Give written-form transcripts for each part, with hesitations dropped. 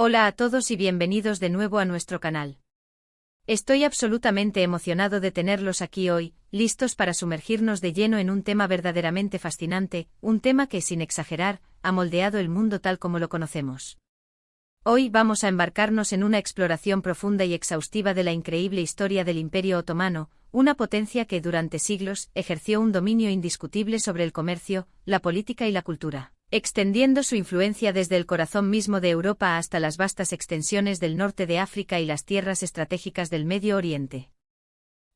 Hola a todos y bienvenidos de nuevo a nuestro canal. Estoy absolutamente emocionado de tenerlos aquí hoy, listos para sumergirnos de lleno en un tema verdaderamente fascinante, un tema que, sin exagerar, ha moldeado el mundo tal como lo conocemos. Hoy vamos a embarcarnos en una exploración profunda y exhaustiva de la increíble historia del Imperio Otomano, una potencia que durante siglos ejerció un dominio indiscutible sobre el comercio, la política y la cultura, extendiendo su influencia desde el corazón mismo de Europa hasta las vastas extensiones del norte de África y las tierras estratégicas del Medio Oriente.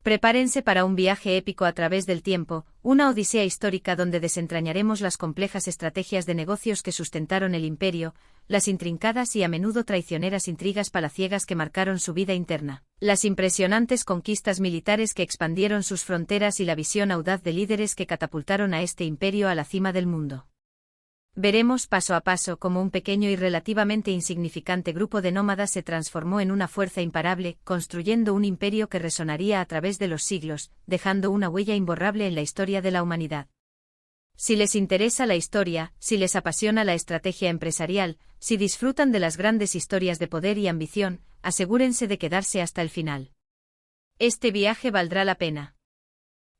Prepárense para un viaje épico a través del tiempo, una odisea histórica donde desentrañaremos las complejas estrategias de negocios que sustentaron el imperio, las intrincadas y a menudo traicioneras intrigas palaciegas que marcaron su vida interna, las impresionantes conquistas militares que expandieron sus fronteras y la visión audaz de líderes que catapultaron a este imperio a la cima del mundo. Veremos paso a paso cómo un pequeño y relativamente insignificante grupo de nómadas se transformó en una fuerza imparable, construyendo un imperio que resonaría a través de los siglos, dejando una huella imborrable en la historia de la humanidad. Si les interesa la historia, si les apasiona la estrategia empresarial, si disfrutan de las grandes historias de poder y ambición, asegúrense de quedarse hasta el final. Este viaje valdrá la pena.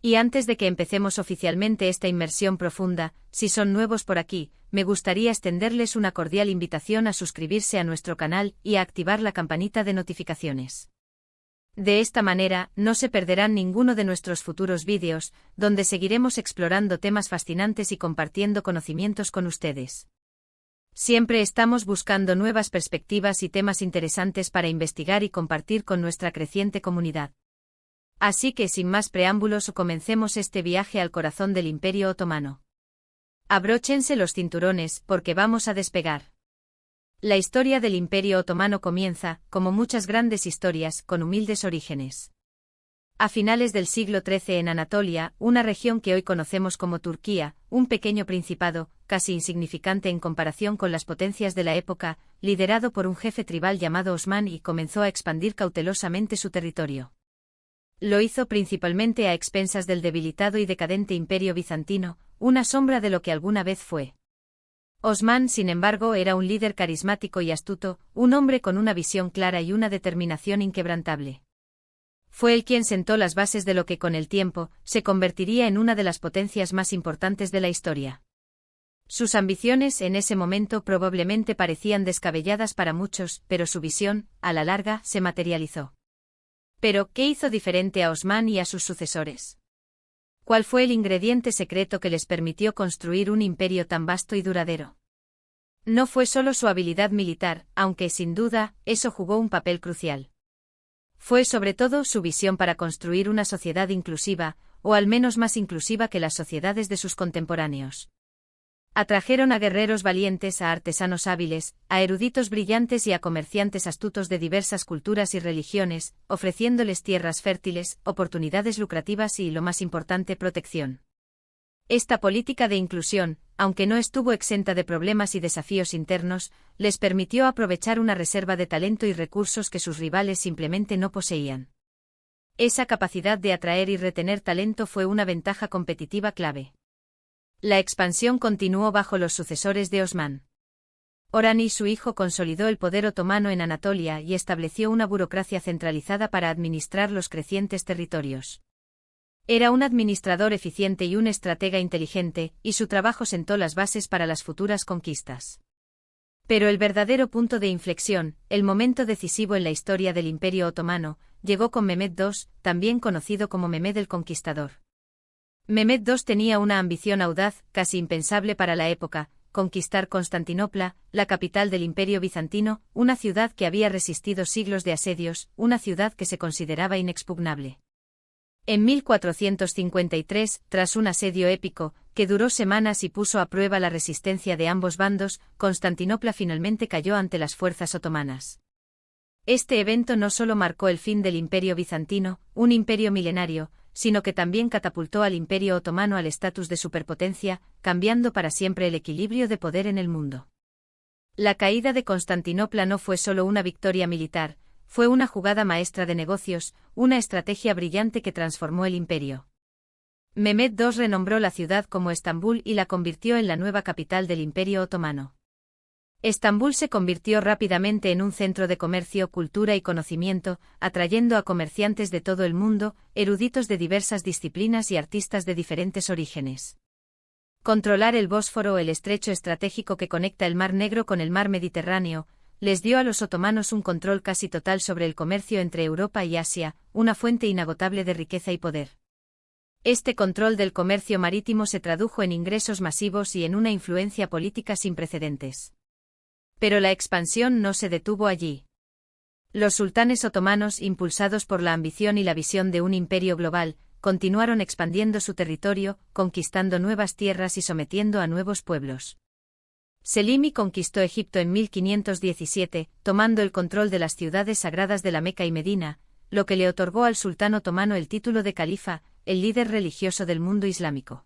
Y antes de que empecemos oficialmente esta inmersión profunda, si son nuevos por aquí, me gustaría extenderles una cordial invitación a suscribirse a nuestro canal y a activar la campanita de notificaciones. De esta manera, no se perderán ninguno de nuestros futuros vídeos, donde seguiremos explorando temas fascinantes y compartiendo conocimientos con ustedes. Siempre estamos buscando nuevas perspectivas y temas interesantes para investigar y compartir con nuestra creciente comunidad. Así que sin más preámbulos comencemos este viaje al corazón del Imperio Otomano. Abróchense los cinturones, porque vamos a despegar. La historia del Imperio Otomano comienza, como muchas grandes historias, con humildes orígenes. A finales del siglo XIII en Anatolia, una región que hoy conocemos como Turquía, un pequeño principado, casi insignificante en comparación con las potencias de la época, liderado por un jefe tribal llamado Osmán y comenzó a expandir cautelosamente su territorio. Lo hizo principalmente a expensas del debilitado y decadente Imperio bizantino, una sombra de lo que alguna vez fue. Osmán, sin embargo, era un líder carismático y astuto, un hombre con una visión clara y una determinación inquebrantable. Fue él quien sentó las bases de lo que con el tiempo se convertiría en una de las potencias más importantes de la historia. Sus ambiciones en ese momento probablemente parecían descabelladas para muchos, pero su visión, a la larga, se materializó. Pero, ¿qué hizo diferente a Osmán y a sus sucesores? ¿Cuál fue el ingrediente secreto que les permitió construir un imperio tan vasto y duradero? No fue solo su habilidad militar, aunque sin duda, eso jugó un papel crucial. Fue sobre todo su visión para construir una sociedad inclusiva, o al menos más inclusiva que las sociedades de sus contemporáneos. Atrajeron a guerreros valientes, a artesanos hábiles, a eruditos brillantes y a comerciantes astutos de diversas culturas y religiones, ofreciéndoles tierras fértiles, oportunidades lucrativas y, lo más importante, protección. Esta política de inclusión, aunque no estuvo exenta de problemas y desafíos internos, les permitió aprovechar una reserva de talento y recursos que sus rivales simplemente no poseían. Esa capacidad de atraer y retener talento fue una ventaja competitiva clave. La expansión continuó bajo los sucesores de Osmán. Orhan su hijo consolidó el poder otomano en Anatolia y estableció una burocracia centralizada para administrar los crecientes territorios. Era un administrador eficiente y un estratega inteligente, y su trabajo sentó las bases para las futuras conquistas. Pero el verdadero punto de inflexión, el momento decisivo en la historia del Imperio Otomano, llegó con Mehmed II, también conocido como Mehmed el Conquistador. Mehmed II tenía una ambición audaz, casi impensable para la época: conquistar Constantinopla, la capital del Imperio bizantino, una ciudad que había resistido siglos de asedios, una ciudad que se consideraba inexpugnable. En 1453, tras un asedio épico, que duró semanas y puso a prueba la resistencia de ambos bandos, Constantinopla finalmente cayó ante las fuerzas otomanas. Este evento no solo marcó el fin del Imperio bizantino, un imperio milenario, sino que también catapultó al Imperio Otomano al estatus de superpotencia, cambiando para siempre el equilibrio de poder en el mundo. La caída de Constantinopla no fue solo una victoria militar, fue una jugada maestra de negocios, una estrategia brillante que transformó el imperio. Mehmed II renombró la ciudad como Estambul y la convirtió en la nueva capital del Imperio Otomano. Estambul se convirtió rápidamente en un centro de comercio, cultura y conocimiento, atrayendo a comerciantes de todo el mundo, eruditos de diversas disciplinas y artistas de diferentes orígenes. Controlar el Bósforo, el estrecho estratégico que conecta el Mar Negro con el Mar Mediterráneo, les dio a los otomanos un control casi total sobre el comercio entre Europa y Asia, una fuente inagotable de riqueza y poder. Este control del comercio marítimo se tradujo en ingresos masivos y en una influencia política sin precedentes. Pero la expansión no se detuvo allí. Los sultanes otomanos, impulsados por la ambición y la visión de un imperio global, continuaron expandiendo su territorio, conquistando nuevas tierras y sometiendo a nuevos pueblos. Selimi conquistó Egipto en 1517, tomando el control de las ciudades sagradas de la Meca y Medina, lo que le otorgó al sultán otomano el título de califa, el líder religioso del mundo islámico.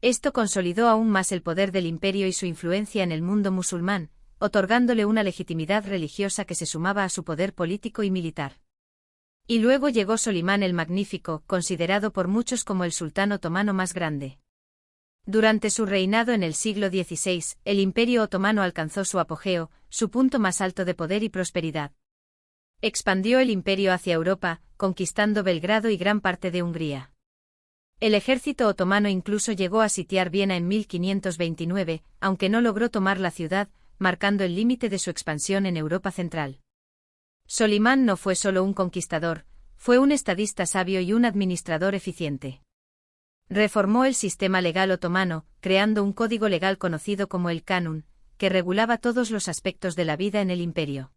Esto consolidó aún más el poder del imperio y su influencia en el mundo musulmán, otorgándole una legitimidad religiosa que se sumaba a su poder político y militar. Y luego llegó Solimán el Magnífico, considerado por muchos como el sultán otomano más grande. Durante su reinado en el siglo XVI, el Imperio Otomano alcanzó su apogeo, su punto más alto de poder y prosperidad. Expandió el imperio hacia Europa, conquistando Belgrado y gran parte de Hungría. El ejército otomano incluso llegó a sitiar Viena en 1529, aunque no logró tomar la ciudad, marcando el límite de su expansión en Europa central. Solimán no fue solo un conquistador, fue un estadista sabio y un administrador eficiente. Reformó el sistema legal otomano, creando un código legal conocido como el Kanun, que regulaba todos los aspectos de la vida en el imperio.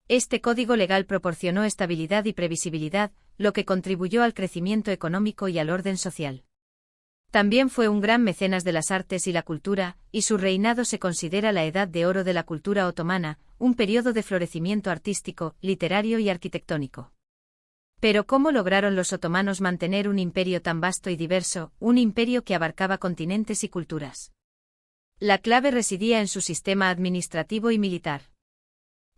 Este código legal proporcionó estabilidad y previsibilidad, lo que contribuyó al crecimiento económico y al orden social. También fue un gran mecenas de las artes y la cultura, y su reinado se considera la edad de oro de la cultura otomana, un periodo de florecimiento artístico, literario y arquitectónico. Pero ¿cómo lograron los otomanos mantener un imperio tan vasto y diverso, un imperio que abarcaba continentes y culturas? La clave residía en su sistema administrativo y militar.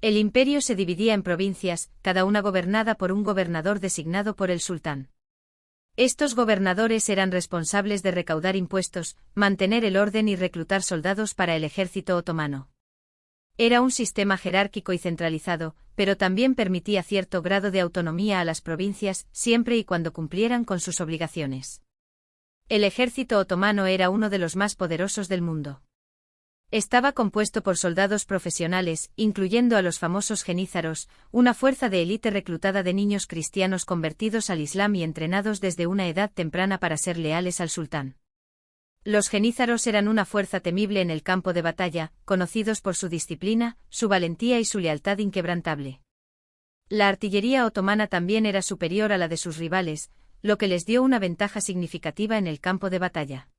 El imperio se dividía en provincias, cada una gobernada por un gobernador designado por el sultán. Estos gobernadores eran responsables de recaudar impuestos, mantener el orden y reclutar soldados para el ejército otomano. Era un sistema jerárquico y centralizado, pero también permitía cierto grado de autonomía a las provincias, siempre y cuando cumplieran con sus obligaciones. El ejército otomano era uno de los más poderosos del mundo. Estaba compuesto por soldados profesionales, incluyendo a los famosos jenízaros, una fuerza de élite reclutada de niños cristianos convertidos al Islam y entrenados desde una edad temprana para ser leales al sultán. Los jenízaros eran una fuerza temible en el campo de batalla, conocidos por su disciplina, su valentía y su lealtad inquebrantable. La artillería otomana también era superior a la de sus rivales, lo que les dio una ventaja significativa en el campo de batalla.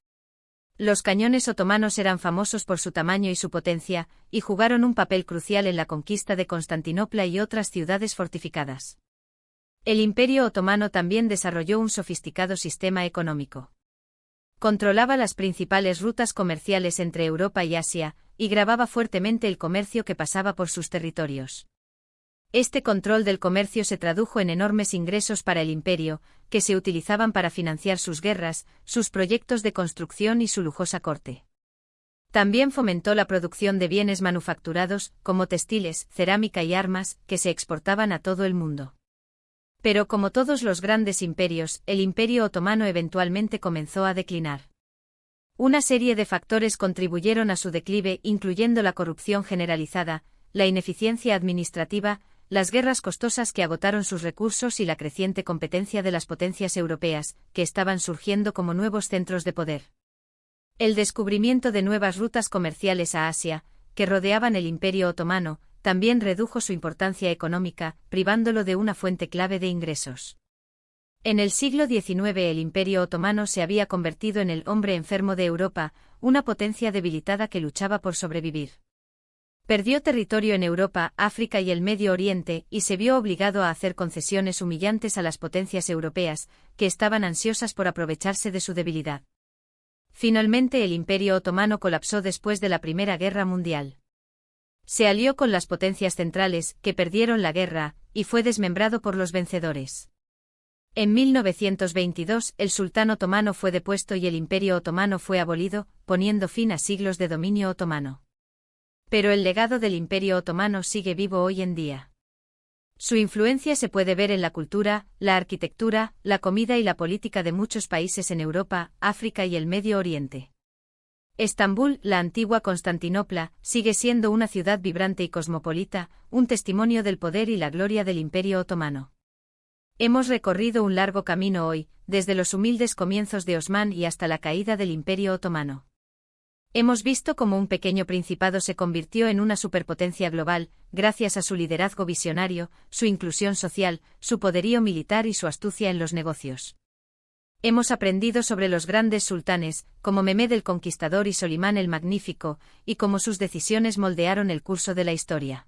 Los cañones otomanos eran famosos por su tamaño y su potencia, y jugaron un papel crucial en la conquista de Constantinopla y otras ciudades fortificadas. El Imperio Otomano también desarrolló un sofisticado sistema económico. Controlaba las principales rutas comerciales entre Europa y Asia, y gravaba fuertemente el comercio que pasaba por sus territorios. Este control del comercio se tradujo en enormes ingresos para el imperio, que se utilizaban para financiar sus guerras, sus proyectos de construcción y su lujosa corte. También fomentó la producción de bienes manufacturados, como textiles, cerámica y armas, que se exportaban a todo el mundo. Pero como todos los grandes imperios, el Imperio Otomano eventualmente comenzó a declinar. Una serie de factores contribuyeron a su declive, incluyendo la corrupción generalizada, la ineficiencia administrativa, las guerras costosas que agotaron sus recursos y la creciente competencia de las potencias europeas, que estaban surgiendo como nuevos centros de poder. El descubrimiento de nuevas rutas comerciales a Asia, que rodeaban el Imperio Otomano, también redujo su importancia económica, privándolo de una fuente clave de ingresos. En el siglo XIX el Imperio Otomano se había convertido en el hombre enfermo de Europa, una potencia debilitada que luchaba por sobrevivir. Perdió territorio en Europa, África y el Medio Oriente, y se vio obligado a hacer concesiones humillantes a las potencias europeas, que estaban ansiosas por aprovecharse de su debilidad. Finalmente el Imperio Otomano colapsó después de la Primera Guerra Mundial. Se alió con las potencias centrales, que perdieron la guerra, y fue desmembrado por los vencedores. En 1922 el sultán otomano fue depuesto y el Imperio Otomano fue abolido, poniendo fin a siglos de dominio otomano. Pero el legado del Imperio Otomano sigue vivo hoy en día. Su influencia se puede ver en la cultura, la arquitectura, la comida y la política de muchos países en Europa, África y el Medio Oriente. Estambul, la antigua Constantinopla, sigue siendo una ciudad vibrante y cosmopolita, un testimonio del poder y la gloria del Imperio Otomano. Hemos recorrido un largo camino hoy, desde los humildes comienzos de Osmán y hasta la caída del Imperio Otomano. Hemos visto cómo un pequeño principado se convirtió en una superpotencia global, gracias a su liderazgo visionario, su inclusión social, su poderío militar y su astucia en los negocios. Hemos aprendido sobre los grandes sultanes, como Mehmed el Conquistador y Solimán el Magnífico, y cómo sus decisiones moldearon el curso de la historia.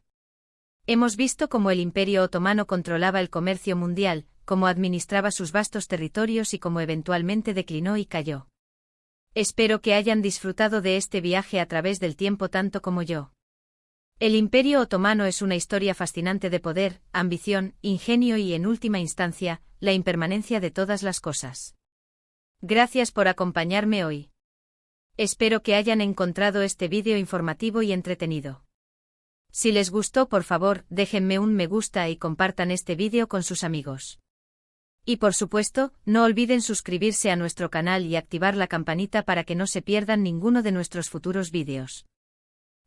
Hemos visto cómo el Imperio Otomano controlaba el comercio mundial, cómo administraba sus vastos territorios y cómo eventualmente declinó y cayó. Espero que hayan disfrutado de este viaje a través del tiempo tanto como yo. El Imperio Otomano es una historia fascinante de poder, ambición, ingenio y, en última instancia, la impermanencia de todas las cosas. Gracias por acompañarme hoy. Espero que hayan encontrado este vídeo informativo y entretenido. Si les gustó, por favor, déjenme un me gusta y compartan este vídeo con sus amigos. Y por supuesto, no olviden suscribirse a nuestro canal y activar la campanita para que no se pierdan ninguno de nuestros futuros vídeos.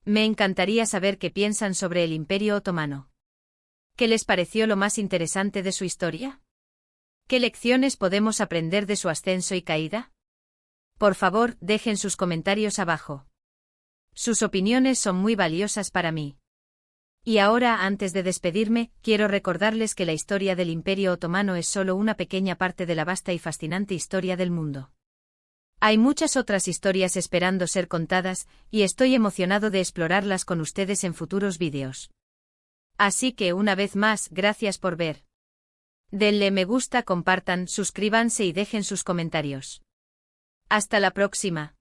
Me encantaría saber qué piensan sobre el Imperio Otomano. ¿Qué les pareció lo más interesante de su historia? ¿Qué lecciones podemos aprender de su ascenso y caída? Por favor, dejen sus comentarios abajo. Sus opiniones son muy valiosas para mí. Y ahora, antes de despedirme, quiero recordarles que la historia del Imperio Otomano es solo una pequeña parte de la vasta y fascinante historia del mundo. Hay muchas otras historias esperando ser contadas, y estoy emocionado de explorarlas con ustedes en futuros vídeos. Así que, una vez más, gracias por ver. Denle me gusta, compartan, suscríbanse y dejen sus comentarios. Hasta la próxima.